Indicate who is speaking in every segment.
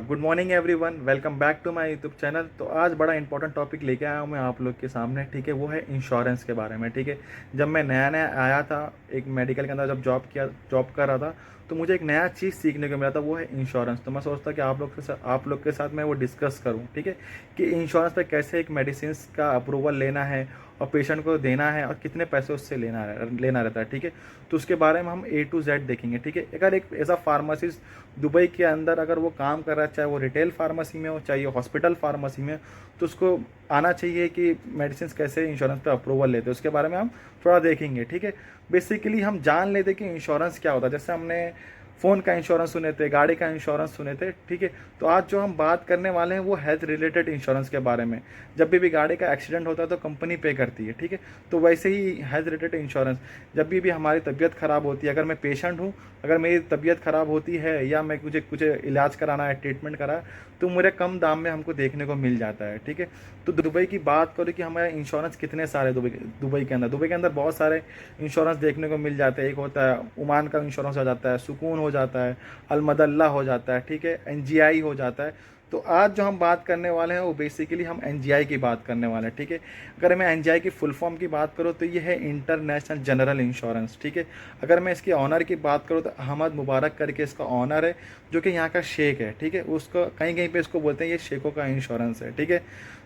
Speaker 1: Good morning everyone, welcome back to my YouTube channel. तो आज बड़ा इंपॉर्टेंट टॉपिक लेके आया हूँ मैं आप लोग के सामने। ठीक है, वो है इंश्योरेंस के बारे में। ठीक है, जब मैं नया नया आया था एक मेडिकल के अंदर, जब जॉब कर रहा था, तो मुझे एक नया चीज़ सीखने को मिला था, वो है इंश्योरेंस। तो मैं सोचता कि आप लोग के साथ मैं वो डिस्कस करूँ। ठीक है, कि इंश्योरेंस पे कैसे एक मेडिसिन का अप्रूवल लेना है और पेशेंट को देना है और कितने पैसे उससे लेना रहता है। ठीक है, तो उसके बारे में हम A to Z देखेंगे। ठीक है, अगर एक ऐसा फार्मासिस्ट दुबई के अंदर अगर वो काम कर रहा है, चाहे वो रिटेल फार्मेसी में हो चाहे हॉस्पिटल फार्मेसी में, तो उसको आना चाहिए कि मेडिसिन कैसे इंश्योरेंस पे अप्रूवल लेते हैं, उसके बारे में हम थोड़ा देखेंगे। ठीक है, बेसिकली हम जान लेते कि इंश्योरेंस क्या होता है। जैसे हमने फ़ोन का इंश्योरेंस सुने थे, गाड़ी का इंश्योरेंस सुने थे। ठीक है, तो आज जो हम बात करने वाले हैं वो हेल्थ रिलेटेड इंश्योरेंस के बारे में। जब भी गाड़ी का एक्सीडेंट होता है तो कंपनी पे करती है। ठीक है, तो वैसे ही हेल्थ रिलेटेड इंश्योरेंस, जब भी हमारी तबीयत ख़राब होती है, अगर मैं पेशेंट हूँ, अगर मेरी तबीयत ख़राब होती है या मैं मुझे कुछ इलाज कराना है, ट्रीटमेंट करा है, तो मेरे कम दाम में हमको देखने को मिल जाता है। ठीक है, तो दुबई की बात करूँ कि हमारे इंश्योरेंस कितने सारे दुबई के अंदर बहुत सारे इंश्योरेंस देखने को मिल जाते हैं। एक होता है ओमान का इंश्योरेंस हो जाता है, सुकून हो जाता है, अलमदल्ला हो जाता है। ठीक है, एनजीआई हो जाता है। तो आज जो हम बात करने वाले हैं वो बेसिकली हम एनजीआई की बात करने वाले हैं। ठीक है, अगर मैं एनजीआई की फुल फॉर्म की बात करूँ तो ये है इंटरनेशनल जनरल इंश्योरेंस। ठीक है, अगर मैं इसके ऑनर की बात करूँ तो अहमद मुबारक करके इसका ऑनर है, जो कि यहाँ का शेख है। ठीक है, उसको कहीं कहीं पे इसको बोलते हैं ये शेखों का इंश्योरेंस है। ठीक है,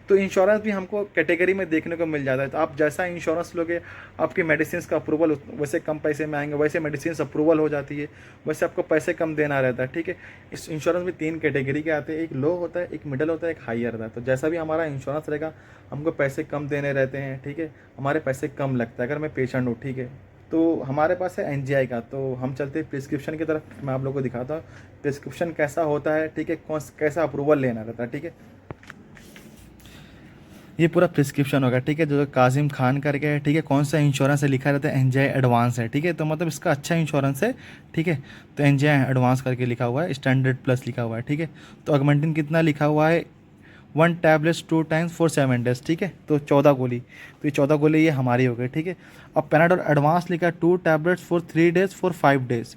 Speaker 1: तो इंश्योरेंस भी हमको कैटेगरी में देखने को मिल जाता है। तो आप जैसा इंश्योरेंस लोगे, आपकी मेडिसिन का अप्रूवल वैसे कम पैसे में आएंगे, वैसे मेडिसिन अप्रूवल हो जाती है, वैसे आपको पैसे कम देना रहता है। ठीक है, इस इंश्योरेंस में 3 कैटेगरी के आते हैं, एक लो होता है, एक मिडल होता है, एक हायर रहता है। तो जैसा भी हमारा इंश्योरेंस रहेगा, हमको पैसे कम देने रहते हैं। ठीक है, हमारे पैसे कम लगता है अगर मैं पेशेंट हूँ। ठीक है, तो हमारे पास है एनजीआई का। तो हम चलते हैं प्रिस्क्रिप्शन की तरफ, मैं आप लोगों को दिखाता हूँ प्रिस्क्रिप्शन कैसा होता है। ठीक है, कैसा अप्रूवल लेना रहता है। ठीक है, ये पूरा प्रिस्क्रिप्शन होगा। ठीक है, जो काजिम खान करके है। ठीक है, कौन सा इंश्योरेंस है लिखा रहता है एनजीआई एडवांस है। ठीक है, तो मतलब इसका अच्छा इंश्योरेंस है। ठीक है, तो एनजीआई एडवांस करके लिखा हुआ है, स्टैंडर्ड प्लस लिखा हुआ है। ठीक है, तो ऑगमेंटिन कितना लिखा हुआ है, 1 टैबलेट्स 2 टाइम्स फॉर 7 डेज। ठीक है, तो 14 गोली, तो ये 14 गोली ये हमारी हो गई। ठीक है, अब पैनाडोल एडवांस लिखा है 2 tablets for 3 days for 5 days,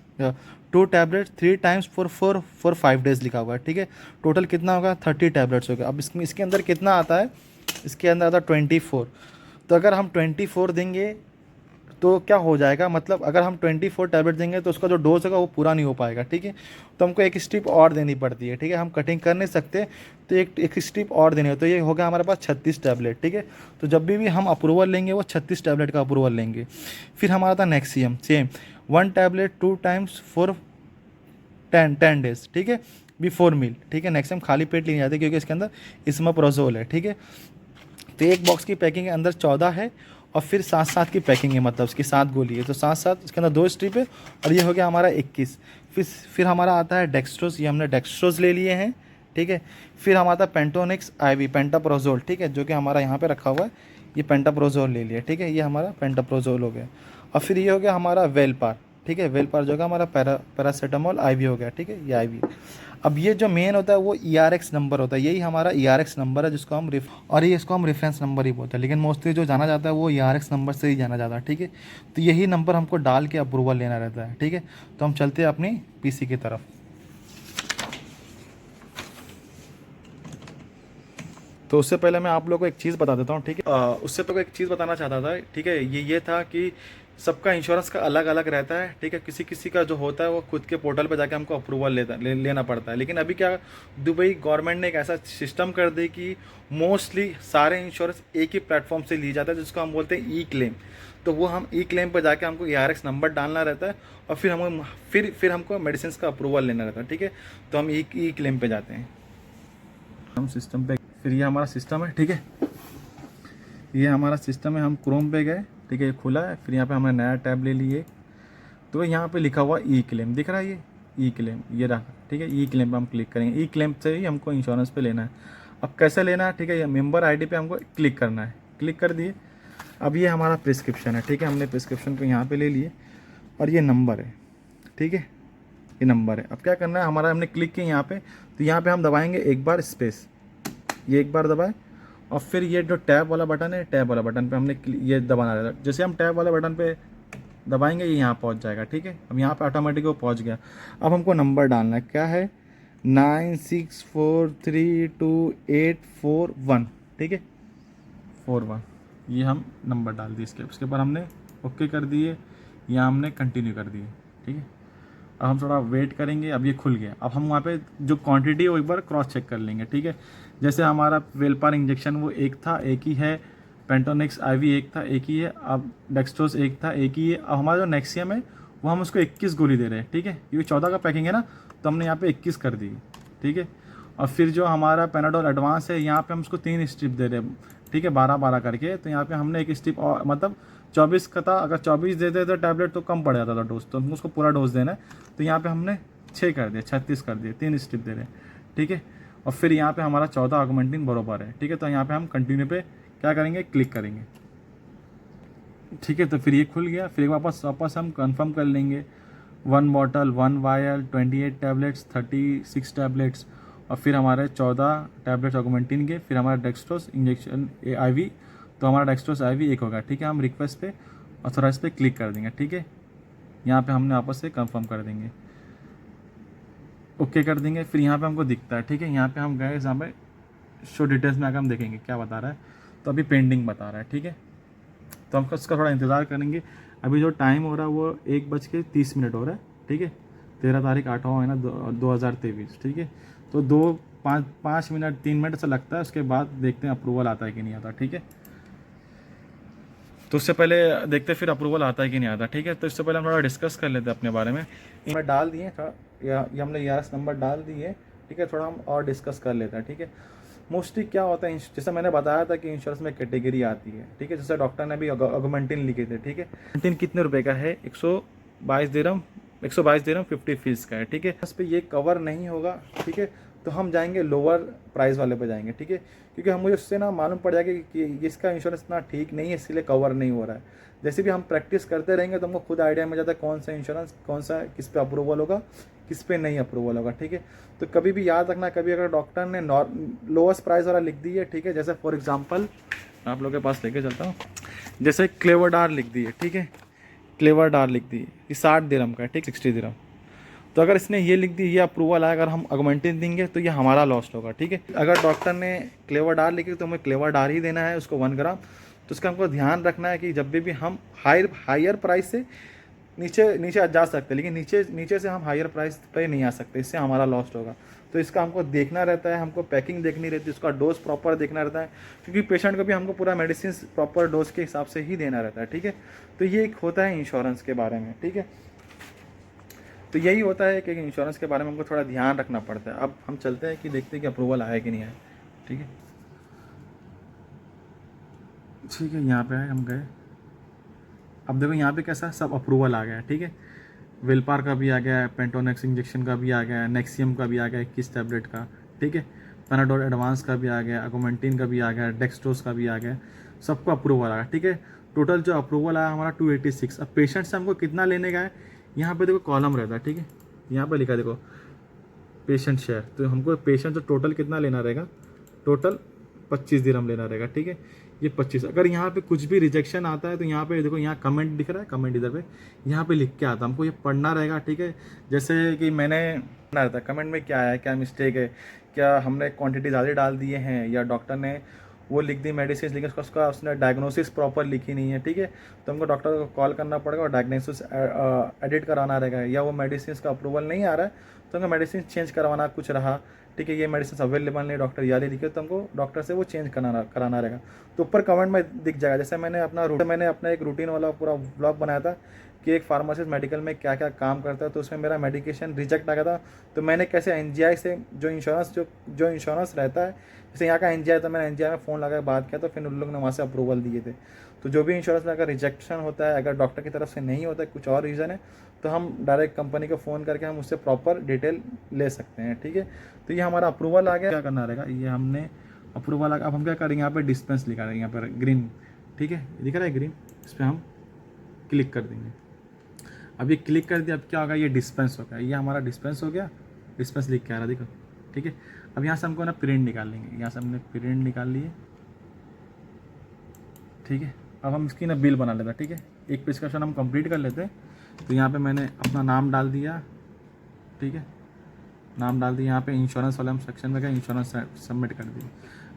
Speaker 1: 2 tablets 3 times for 5 days लिखा हुआ है। ठीक है, टोटल कितना होगा, 30 टैबलेट्स हो गया। अब इसके अंदर कितना आता है, इसके अंदर आता है 24। तो अगर हम 24 देंगे तो क्या हो जाएगा, मतलब अगर हम 24 टैबलेट देंगे तो उसका जो डोज होगा वो पूरा नहीं हो पाएगा। ठीक है, तो हमको एक स्ट्रिप और देनी पड़ती है। ठीक है, हम कटिंग कर नहीं सकते, तो एक स्ट्रिप और देनी हो, तो ये हो गया हमारे पास 36 टैबलेट। ठीक है, तो जब भी हम अप्रूवल लेंगे वो 36 टैबलेट का अप्रूवल लेंगे। फिर हमारा था Nexium, same 1 tablet 2 times for 10 days. ठीक है, बिफोर मील। ठीक है, नेक्सियम खाली पेट लेने जाते हैं क्योंकि इसके अंदर इसमेप्रोजोल है। ठीक है, तो एक बॉक्स की पैकिंग के अंदर 14 है और फिर 7-7 की पैकिंग है, मतलब उसकी 7 गोली है, तो 7-7 इसके अंदर 2 स्ट्रिप है और ये हो गया हमारा 21। फिर हमारा आता है डेक्सट्रोज, ये हमने डेक्सट्रोज ले लिए हैं। ठीक है, फिर हमारा आता है पेंटोनिक्स आईवी, पेंटाप्रोजोल। ठीक है, जो कि हमारा यहाँ पे रखा हुआ है, ये पेंटाप्रोजोल ले लिया। ठीक है, ये हमारा पेंटाप्रोजोल हो गया। और फिर ये हो गया हमारा वेलपार। ठीक है, वेलपार जो होगा हमारा पैरासीटामोल आईवी हो गया। ठीक है, ये आईवी। अब ये जो मेन होता है वो ERX नंबर होता है, यही हमारा ERX नंबर है जिसको हम और ये इसको हम रेफरेंस नंबर ही बोलते हैं, लेकिन मोस्टली जो जाना जाता है वो ERX नंबर से ही जाना जाता है। ठीक है, तो यही नंबर हमको डाल के अप्रूवल लेना रहता है। ठीक है, तो हम चलते हैं अपनी पीसी की तरफ। तो उससे पहले मैं आप लोगों को एक चीज़ बता देता हूँ। ठीक है, उससे पहले एक चीज़ बताना चाहता था। ठीक है, ये था कि सबका इंश्योरेंस का अलग अलग रहता है। ठीक है, किसी किसी का जो होता है वो खुद के पोर्टल पर जाके हमको अप्रूवल लेना पड़ता है। लेकिन अभी क्या, दुबई गवर्नमेंट ने एक ऐसा सिस्टम कर दी कि मोस्टली सारे इंश्योरेंस एक ही प्लेटफॉर्म से ली जाता है, जिसको हम बोलते हैं ई क्लेम। तो वो हम ई क्लेम पर जाके हमको ERX नंबर डालना रहता है और फिर हमको मेडिसिन का अप्रूवल लेना रहता है। ठीक है, तो हम ई क्लेम पर जाते हैं, हम सिस्टम पे। फिर ये हमारा सिस्टम है। ठीक है, ये हमारा सिस्टम है, हम क्रोम पे गए। ठीक है, ये खुला है। फिर यहाँ पे हमने नया टैब ले लिए, तो यहाँ पे लिखा हुआ ई क्लेम दिख रहा है, ये ई क्लेम ये रहा। ठीक है, ई क्लेम पे हम क्लिक करेंगे, ई क्लेम से ही हमको इंश्योरेंस पे लेना है। अब कैसे लेना है, ठीक है, ये मेंबर आईडी पे हमको क्लिक करना है, क्लिक कर दिए। अब ये हमारा प्रिस्क्रिप्शन है। ठीक है, हमने प्रिस्क्रिप्शन को यहाँ पर ले लिए और ये नंबर है। ठीक है, ये नंबर है। अब क्या करना है, हमारा हमने क्लिक किया यहाँ पे, तो यहाँ पे हम दबाएंगे एक बार स्पेस, ये एक बार दबाए और फिर ये जो टैब वाला बटन है, टैब वाला बटन पे हमने ये दबाना रहेगा। जैसे हम टैब वाला बटन पे दबाएंगे ये यहाँ पहुँच जाएगा। ठीक है, अब यहाँ पे ऑटोमेटिक वो पहुँच गया। अब हमको नंबर डालना है, क्या है 96432841, ठीक है, 41। ये हम नंबर डाल दिए इसके, उसके ऊपर हमने ओके कर दिए, या हमने कंटिन्यू कर दिए, ठीक है। अब हम थोड़ा वेट करेंगे, अब ये खुल गया। अब हम वहाँ पे जो क्वांटिटी है वो एक बार क्रॉस चेक कर लेंगे, ठीक है। जैसे हमारा वेलपार इंजेक्शन वो एक था, एक ही है। पेंटोनिक्स आईवी एक था, एक ही है। अब डेक्सट्रोस एक था, एक ही है। अब हमारा जो नेक्सियम है वो हम उसको 21 गोली दे रहे हैं, ठीक है। ये 14 का पैकिंग है ना, तो हमने यहाँ पे 21 कर दी, ठीक है। और फिर जो हमारा पेनाडोल एडवांस है, यहाँ पे हम उसको 3 स्ट्रिप दे रहे हैं, ठीक है, 12-12 करके। तो यहाँ पे हमने एक स्ट्रिप और, मतलब 24 का था। अगर 24 दे देते टैबलेट तो कम पड़ जाता था डोज, तो हमको उसको पूरा डोज देना है। तो यहाँ पे हमने 6 कर दिया, 36 कर दिए, 3 स्ट्रिप दे रहे हैं, ठीक है। और फिर यहाँ पे हमारा 14 ऑगमेंटिन बरोबर है, ठीक है। तो यहाँ पे हम कंटिन्यू पे क्या करेंगे, क्लिक करेंगे, ठीक है। तो फिर ये खुल गया। फिर वापस हम कंफर्म कर लेंगे। 1 बॉटल, 1 वायल, 28 टैबलेट्स, 36 टैबलेट्स, और फिर हमारे 14 टैबलेट्स ऑगमेंटिन के, फिर हमारा डेक्सट्रोस इंजेक्शन आईवी। तो हमारा डेक्सट्रोस आईवी एक होगा, ठीक है। हम रिक्वेस्ट पे ऑथोराइज पे क्लिक कर देंगे, ठीक है। यहाँ पे हमने वापस से कंफर्म कर देंगे, ओके कर देंगे। फिर यहाँ पे हमको दिखता है, ठीक है। यहाँ पे हम गए, यहाँ पे शो डिटेल्स में आकर हम देखेंगे क्या बता रहा है। तो अभी पेंडिंग बता रहा है, ठीक है। तो हम उसका थोड़ा इंतज़ार करेंगे। अभी जो टाइम हो रहा है वो 1:30 हो रहा है, ठीक है। 13 तारीख 8वां महीना 2023, ठीक है। तो 5 मिनट 3 मिनट से लगता है, उसके बाद देखते हैं अप्रूवल आता है कि नहीं आता, ठीक है। तो उससे पहले देखते फिर अप्रूवल आता है कि नहीं आता, ठीक है। तो इससे पहले हम थोड़ा डिस्कस कर लेते हैं अपने बारे में। इसमें डाल दिए थोड़ा, ये हमने ERS नंबर डाल दिए, ठीक है। थोड़ा हम और डिस्कस कर लेते हैं, ठीक है। मोस्टली क्या होता है, जैसे मैंने बताया था कि इंश्योरेंस में कैटेगरी आती है, ठीक है। जैसे डॉक्टर ने भी ऑगमेंटिन लिखे थे, ठीक है। ऑगमेंटिन कितने रुपए का है, 122 दिरहम, 122 दिरहम 50 फीस का है, ठीक है। इस पर ये कवर नहीं होगा, ठीक है। तो हम जाएंगे लोअर प्राइस वाले पे जाएंगे, ठीक है। क्योंकि हम मुझे उससे ना मालूम पड़ जाएगा कि इसका इंश्योरेंस इतना ठीक नहीं है, इसलिए कवर नहीं हो रहा है। जैसे भी हम प्रैक्टिस करते रहेंगे तो हमको खुद आइडिया मिल जाता है कौन सा इंश्योरेंस, कौन सा किस पे अप्रूवल होगा, किस पे नहीं अप्रूवल होगा, ठीक है। तो कभी भी याद रखना, कभी अगर डॉक्टर ने लोएस्ट प्राइस वाला लिख दी है, ठीक है। जैसे फॉर एग्जांपल आप लोगों के पास लेके चलता हूँ, जैसे क्लेवरडार लिख दी है, ठीक है। क्लेवरडार लिख दी है, ये 60 दिरहम का है, ठीक, 60 दिरहम। तो अगर इसने ये लिख दी, ये अप्रूवल आया, अगर हम ऑगमेंटिन देंगे तो ये हमारा लॉस होगा, ठीक है। अगर डॉक्टर ने क्लेवरडार लिखी तो हमें क्लेवरडार ही देना है उसको 1 ग्राम। तो इसका हमको ध्यान रखना है कि जब भी हम हायर प्राइस से नीचे नीचे जा सकते हैं, लेकिन नीचे से हम हायर प्राइस पे नहीं आ सकते, इससे हमारा लॉस होगा। तो इसका हमको देखना रहता है, हमको पैकिंग देखनी रहती है, उसका डोज प्रॉपर देखना रहता है, क्योंकि पेशेंट को भी हमको पूरा मेडिसिन प्रॉपर डोज के हिसाब से ही देना रहता है, ठीक है। तो ये एक होता है इंश्योरेंस के बारे में, ठीक है। तो यही होता है कि इंश्योरेंस के बारे में हमको थोड़ा ध्यान रखना पड़ता है। अब हम चलते हैं कि देखते हैं कि अप्रूवल आया कि नहीं आया, ठीक है। ठीक है, यहाँ पे हम गए। अब देखो यहाँ पे कैसा सब अप्रूवल आ गया है, ठीक है। वेलपार का भी आ गया है, पेंटोनेक्स इंजेक्शन का भी आ गया है, नेक्सियम का भी आ गया है 21 टैबलेट का, ठीक है। पेनाडोल एडवांस का भी आ गया, अगोमेंटिन का भी आ गया, डेक्सट्रोस का भी आ गया, सबको अप्रूवल आ गया, ठीक है। टोटल जो अप्रूवल आया हमारा 286। अब पेशेंट से हमको कितना लेने का है, यहाँ पे देखो कॉलम रहता है, ठीक है। यहाँ पे लिखा देखो पेशेंट शेयर, तो हमको पेशेंट जो टोटल कितना लेना रहेगा, टोटल 25 दिरहम लेना रहेगा, ठीक है। ये 25। अगर यहाँ पे कुछ भी रिजेक्शन आता है तो यहाँ पे देखो, यहाँ कमेंट दिख रहा है, कमेंट इधर पे, यहाँ पे लिख के आता है, हमको ये पढ़ना रहेगा, ठीक है। जैसे कि मैंने पढ़ना रहता है कमेंट में क्या है, क्या मिस्टेक है, क्या हमने क्वांटिटी ज़्यादा डाल दिए हैं, या डॉक्टर ने वो लिख दी मेडिसिन, लेकिन उसका उसने डायग्नोसिस प्रॉपर लिखी नहीं है, ठीक है। तो हमको डॉक्टर को कॉल करना पड़ेगा और डायग्नोसिस एडिट कराना रहेगा, या वो मेडिसिन का अप्रूवल नहीं आ रहा है तो हमको मेडिसिन चेंज करवाना कुछ रहा, ठीक है। ये मेडिसिन अवेलेबल नहीं, डॉक्टर याली लिखे, तो हमको डॉक्टर से वो चेंज कराना रहेगा। तो ऊपर कमेंट में दिख जाएगा। जैसे मैंने अपना एक रूटीन वाला पूरा ब्लॉग बनाया था कि एक फार्मासिस्ट मेडिकल में क्या क्या काम करता है, तो उसमें मेरा मेडिकेशन रिजेक्ट आ गया था। तो मैंने कैसे NGI से जो इंश्योरेंस रहता है, जैसे यहाँ का NGI, तो मैंने NGI में फ़ोन लगा के बात किया, तो फिर उन लोग ने वहाँ से अप्रूवल दिए थे। तो जो भी इंश्योरेंस में अगर रिजेक्शन होता है, अगर डॉक्टर की तरफ से नहीं होता है, कुछ और रीज़न है, तो हम डायरेक्ट कंपनी को फ़ोन करके हम उससे प्रॉपर डिटेल ले सकते हैं, ठीक है। तो ये हमारा अप्रूवल आ गया, क्या करना रहेगा, ये हमने अप्रूवल आ गया। अब हम क्या करेंगे, यहाँ पे डिस्पेंस लिखा है, यहाँ पर ग्रीन, ठीक है, दिख रहा है ग्रीन, इस पर हम क्लिक कर देंगे। अब ये क्लिक कर दिया, अब क्या होगा, ये डिस्पेंस होगा, ये हमारा डिस्पेंस हो गया, डिस्पेंस लिख के आ रहा देखो, ठीक है। अब यहाँ से हमको ना प्रिंट निकाल लेंगे, यहाँ से हमने प्रिंट निकाल लिए, ठीक है। अब हम इसकी ना बिल बना लेते हैं, ठीक है। एक प्रिस्क्रिप्शन हम कंप्लीट कर लेते हैं। तो यहाँ पे मैंने अपना नाम डाल दिया, ठीक है, नाम डाल दिया। यहाँ पे इंश्योरेंस वाले हम सेक्शन में गए, इंश्योरेंस सबमिट कर दिए।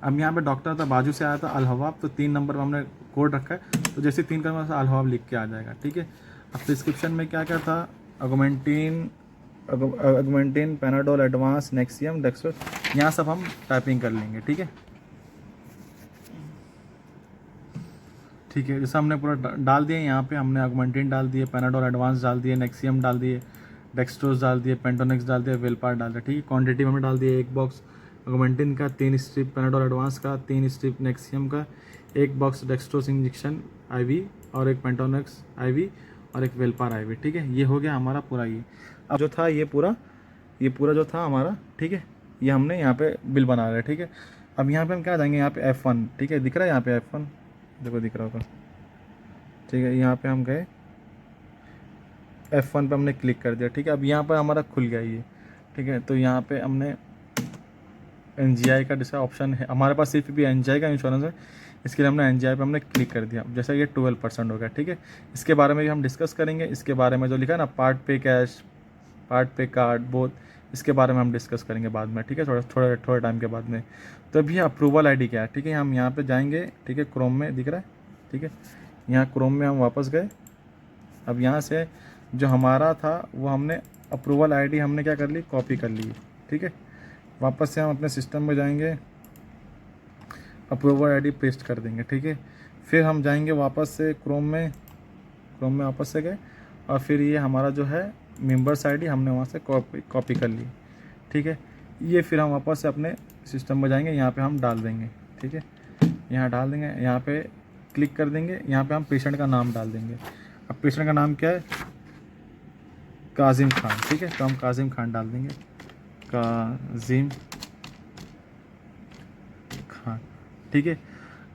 Speaker 1: अब यहाँ पे डॉक्टर था, बाजू से आया था अलहवाब, तो 3 नंबर पर हमने कोड रखा है, तो जैसे 3 का अलहवाब लिख के आ जाएगा, ठीक है। अब प्रिस्क्रिप्शन में क्या क्या था, अगमेंटीन, पैनाडोल एडवांस, नेक्सियम, डेक्सट्रो, यहाँ सब हम टाइपिंग कर लेंगे, ठीक है। ठीक है, जैसे हमने पूरा डाल दिया, यहाँ पे हमने अगमेंटीन डाल दिए, पैनाडोल एडवांस डाल दिए, नेक्सियम डाल दिए, डेक्सट्रोज डाल दिए, पेंटोनिक्स डाल दिया, वेलपार डाल दिया, ठीक है। क्वांटिटी में हमने डाल दिया 1 बॉक्स अगमेंटीन का, 3 स्ट्रिप पैनाडोल एडवांस का, 3 स्ट्रिप नेक्सियम का, 1 बॉक्स डेक्सट्रोज इंजेक्शन IV और 1 पेंटोनिक्स IV और 1 वेलपार IV, ठीक है। ये हो गया हमारा पूरा। ये अब जो था ये पूरा जो था हमारा, ठीक है, ये हमने यहाँ पे बिल बना रहे हैं, ठीक है। अब यहाँ पे हम क्या जाएंगे, यहाँ पे F1, ठीक है, दिख रहा है यहाँ पे F1, देखो दिख रहा होगा, ठीक है। यहाँ पे हम गए, F1 पे हमने क्लिक कर दिया, ठीक है। अब यहाँ पर हमारा खुल गया ये, ठीक है। तो यहाँ पे हमने NGI का जैसा ऑप्शन है, हमारे पास सिर्फ भी NGI का इंश्योरेंस है, इसके लिए हमने NGI पे हमने क्लिक कर दिया। जैसा ये 12% हो गया, ठीक है। इसके बारे में भी हम डिस्कस करेंगे, इसके बारे में जो लिखा है ना, पार्ट पे कैश, पार्ट पे कार्ड, बोथ, इसके बारे में हम डिस्कस करेंगे बाद में, ठीक है, थोड़ा टाइम के बाद में। तो अभी अप्रूवल ID क्या है, ठीक है, हम यहाँ पे जाएंगे, ठीक है, क्रोम में दिख रहा है, ठीक है। यहाँ क्रोम में हम वापस गए। अब यहाँ से जो हमारा था वो हमने अप्रूवल ID हमने क्या कर ली, कॉपी कर ली, ठीक है। वापस से हम अपने सिस्टम में जाएंगे, अप्रूवल ID पेस्ट कर देंगे, ठीक है। फिर हम जाएंगे वापस से क्रोम में वापस से गए, और फिर ये हमारा जो है मेंबर्स ID हमने वहाँ से कॉपी कर ली, ठीक है। ये फिर हम वापस से अपने सिस्टम में जाएंगे, यहाँ पे हम डाल देंगे, ठीक है। यहाँ डाल देंगे, यहाँ पे क्लिक कर देंगे, यहाँ पे हम पेशेंट का नाम डाल देंगे। अब पेशेंट का नाम क्या है, काजिम खान, ठीक है। तो हम काजिम खान डाल देंगे, काजिम खान, ठीक है।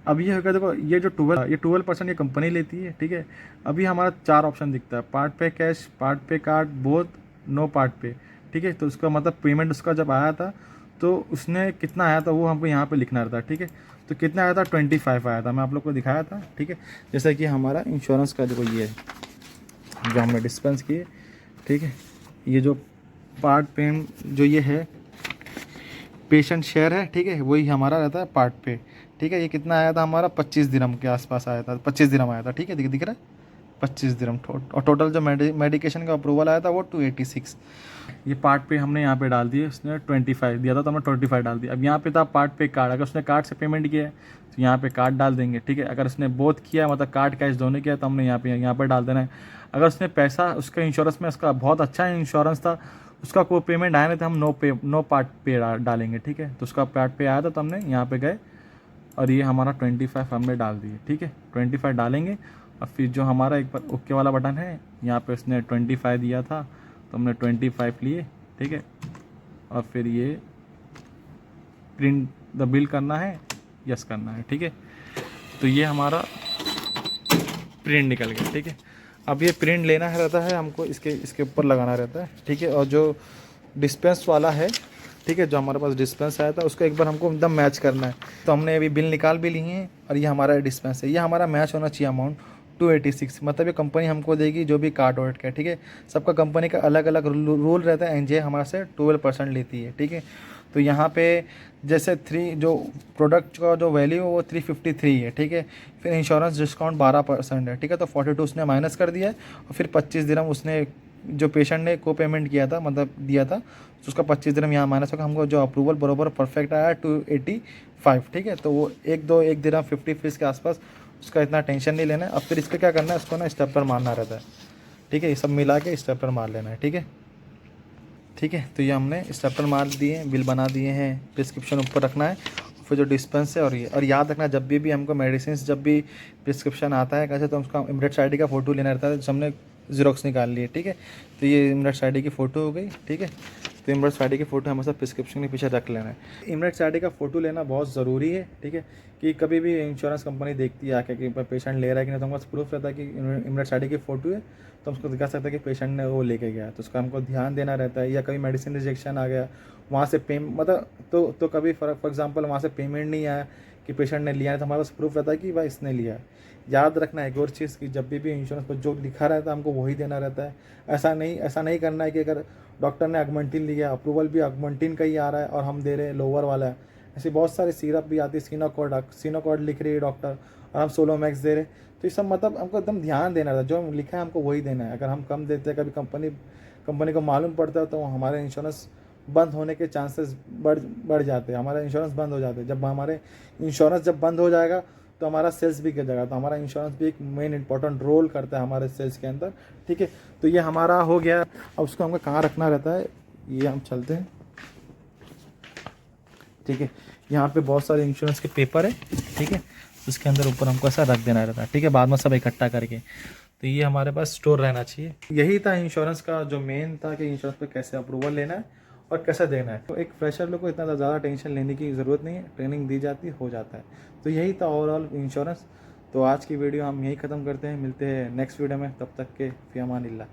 Speaker 1: अब ये होगा, देखो ये जो 12% ये कंपनी लेती है, ठीक है। अभी हमारा 4 ऑप्शन दिखता है, पार्ट पे कैश, पार्ट पे कार्ड, बोथ, नो पार्ट पे, ठीक है। तो उसका मतलब पेमेंट उसका जब आया था तो उसने कितना आया था वो हमको यहाँ पे लिखना रहता है, ठीक है। तो कितना आया था, 25 आया था, मैं आप लोग को दिखाया था, ठीक है। जैसा कि हमारा इंश्योरेंस का देखो ये है जो हमने डिस्पेंस किए, ठीक है। ये जो पार्ट पे जो ये है पेशेंट शेयर है, ठीक है, वही हमारा रहता है पार्ट पे, ठीक है। ये कितना आया था हमारा, 25 दिरहम के आसपास आया था, 25 दिरहम आया था, ठीक है, दिख रहा है 25 दिरहम। और टोटल जो मेडिकेशन का अप्रूवल आया था वो 286। ये पार्ट पे हमने यहाँ पे डाल दिए, उसने 25 दिया था तो हमने 25 डाल दिया। अब यहाँ पे था पार्ट पे कार्ड, अगर उसने कार्ड से पेमेंट किया है तो यहाँ पे कार्ड डाल देंगे, ठीक है। अगर उसने बोथ किया मतलब कार्ड कैश दोनों किया तो हमने यहाँ पे डाल देना है। अगर उसने पैसा उसका इंश्योरेंस में उसका बहुत अच्छा इंश्योरेंस था, उसका कोई पेमेंट आया नहीं तो हम नो पार्ट पे डालेंगे, ठीक है। तो उसका पार्ट पे आया था तो हमने यहाँ पे गए और ये हमारा 25 हमने डाल दिए, ठीक है। 25 डालेंगे और फिर जो हमारा एक बार ओके वाला बटन है, यहाँ पे उसने 25 दिया था तो हमने 25 लिए, ठीक है। और फिर ये प्रिंट द बिल करना है, यस करना है, ठीक है। तो ये हमारा प्रिंट निकल गया, ठीक है। अब ये प्रिंट लेना है रहता है हमको, इसके ऊपर लगाना रहता है, ठीक है। और जो डिस्पेंस वाला है, ठीक है, जो हमारे पास डिस्पेंस आया था उसको एक बार हमको एकदम मैच करना है। तो हमने अभी बिल निकाल भी लिए हैं और ये हमारा डिस्पेंस है, ये हमारा मैच होना चाहिए अमाउंट 286। मतलब ये कंपनी हमको देगी जो भी कार्ड वर्ड का, ठीक है। सबका कंपनी का अलग अलग रूल रहता है। NJ हमारे से 12% लेती है, ठीक है। तो यहाँ पे जैसे 3 जो प्रोडक्ट का जो वैल्यू है वो 353 है, ठीक है। फिर इंश्योरेंस डिस्काउंट 12% है, ठीक है। तो 42 उसने माइनस कर दिया है और फिर 25 दिरहम उसने जो पेशेंट ने को पेमेंट किया था मतलब दिया था तो उसका 25 दिरहम यहाँ माइनस होगा। हमको जो अप्रूवल बराबर परफेक्ट आया 285, ठीक है। तो वो 1 दिरहम 50 फीस के आसपास, उसका इतना टेंशन नहीं लेना है। अब फिर इसका क्या करना है, उसको ना स्टेपलर मारना रहता है, ठीक है। ये सब मिला के स्टेपलर मार लेना है, ठीक है, ठीक है। तो ये हमने स्टेपलर मार दिए, बिल बना दिए हैं, प्रिस्क्रिप्शन ऊपर रखना है, फिर जो डिस्पेंस है। और याद रखना जब भी हमको मेडिसिन जब भी प्रिस्क्रिप्शन आता है कैसे तो उसका इमरेट्स ID का फ़ोटो लेना रहता है, जो हमने ज़ेरॉक्स निकाल लिए, ठीक है। तो ये इमरेट्स ID की फ़ोटो हो गई, ठीक है। तो इमरेट्स ID की फ़ोटो हमेशा प्रिस्क्रिप्शन के पीछे रख लेना है। इमरेट्स ID का फ़ोटो लेना बहुत ज़रूरी है, ठीक है। कि कभी भी इंश्योरेंस कंपनी देखती है आके कि पेशेंट ले रहा है कि नहीं, तो हमको प्रूफ रहता है कि इमरेट्स ID की फ़ोटो है तो हम उसको दिखा सकते हैं कि पेशेंट ने वो लेके गया, तो उसका हमको ध्यान देना रहता है। या कभी मेडिसिन रिजेक्शन आ गया वहाँ से मतलब तो कभी फॉर एग्जांपल वहाँ से पेमेंट नहीं आया कि पेशेंट ने लिया है, तो हमारे पास प्रूफ रहता है कि भाई इसने लिया है। याद रखना एक और चीज़ कि जब भी इंश्योरेंस पर जो लिखा रहता है हमको वही देना रहता है। ऐसा नहीं करना है कि अगर डॉक्टर ने ऑगमेंटिन लिया, अप्रूवल भी ऑगमेंटिन का ही आ रहा है और हम दे रहे हैं लोअर वाला है। ऐसी बहुत सारी सिरप भी आती है, सीनोकॉर्ड लिख रही है डॉक्टर और हम सोलोमैक्स दे रहे हैं। तो ये सब मतलब हमको एकदम ध्यान देना है, जो लिखा है हमको वही देना है। अगर हम कम देते हैं, कभी कंपनी को मालूम पड़ता है, तो हमारे इंश्योरेंस बंद होने के चांसेस बढ़ जाते हैं, हमारा इंश्योरेंस बंद हो जाते हैं। जब हमारे इंश्योरेंस जब बंद हो जाएगा तो हमारा सेल्स भी गिर जाएगा। तो हमारा इंश्योरेंस भी एक मेन इंपॉर्टेंट रोल करता है हमारे सेल्स के अंदर, ठीक है। तो ये हमारा हो गया। अब उसको हमको कहाँ रखना रहता है, ये हम चलते हैं, ठीक है। यहाँ पे बहुत सारे इंश्योरेंस के पेपर है, ठीक है। उसके अंदर ऊपर हमको ऐसा रख देना रहता है, ठीक है, बाद में सब इकट्ठा करके। तो ये हमारे पास स्टोर रहना चाहिए। यही था इंश्योरेंस का जो मेन था कि इंश्योरेंस पे कैसे अप्रूवल लेना है और कैसे देना है। तो एक फ्रेशर लोग को इतना ज़्यादा टेंशन लेने की ज़रूरत नहीं है, ट्रेनिंग दी जाती है, हो जाता है। तो यही था ओवरऑल इंश्योरेंस। तो आज की वीडियो हम यही ख़त्म करते हैं, मिलते हैं नेक्स्ट वीडियो में, तब तक के फ़ी अमान अल्लाह।